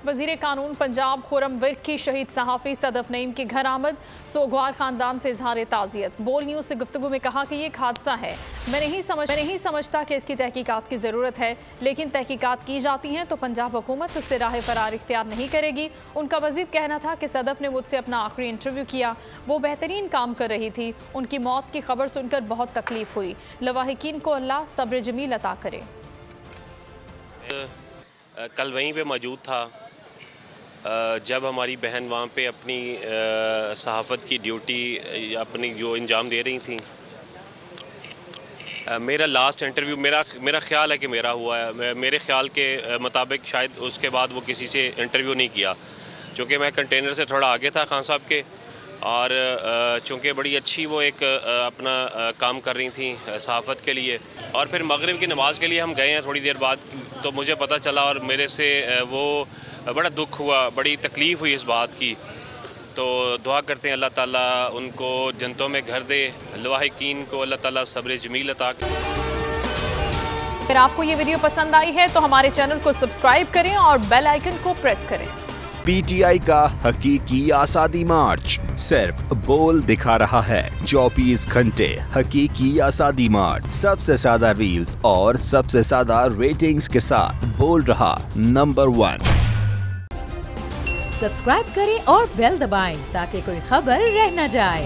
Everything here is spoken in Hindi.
वजीर कानून पंजाब खुर्रम विर्क की शहीद सहाफ़ी सदफ नईम के घर आमद। सोगवार खानदान से इजहार ताज़ियत। बोल न्यूज़ से गुफ्तगू में कहा कि ये एक हादसा है। मैं नहीं समझता कि इसकी तहकीकात की ज़रूरत है, लेकिन तहकीकात की जाती हैं तो पंजाब हुकूमत उससे राह फरार इख्तियार नहीं करेगी। उनका मज़ीद कहना था कि सदफ ने मुझसे अपना आखिरी इंटरव्यू किया। वो बेहतरीन काम कर रही थी। उनकी मौत की खबर सुनकर बहुत तकलीफ हुई। लवाहिकीन को अल्लाह सब्र जमील अता करे। कल वहीं पे मौजूद था जब हमारी बहन वहाँ पे अपनी सहाफ़त की ड्यूटी अपनी जो अंजाम दे रही थी। मेरा लास्ट इंटरव्यू मेरा ख्याल है कि मेरा हुआ है। मेरे ख्याल के मुताबिक शायद उसके बाद वो किसी से इंटरव्यू नहीं किया, चूँकि मैं कंटेनर से थोड़ा आगे था खान साहब के, और चूँकि बड़ी अच्छी वो एक अपना काम कर रही थी सहाफ़त के लिए। और फिर मगरिब की नमाज़ के लिए हम गए हैं थोड़ी देर बाद, तो मुझे पता चला और मेरे से वो बड़ा दुख हुआ, बड़ी तकलीफ़ हुई इस बात की। तो दुआ करते हैं अल्लाह ताला उनको जन्नतों में घर दे, लवाहिकीन को अल्लाह ताला सब्र जमील अता करे। अगर आपको ये वीडियो पसंद आई है तो हमारे चैनल को सब्सक्राइब करें और बेल आइकन को प्रेस करें। पीटीआई का हकीकी आज़ादी मार्च सिर्फ बोल दिखा रहा है। 24 घंटे हकीकी आज़ादी मार्च, सबसे ज्यादा रील्स और सबसे ज्यादा रेटिंग्स के साथ बोल रहा नंबर 1। सब्सक्राइब करें और बेल दबाएं ताकि कोई खबर रह न जाए।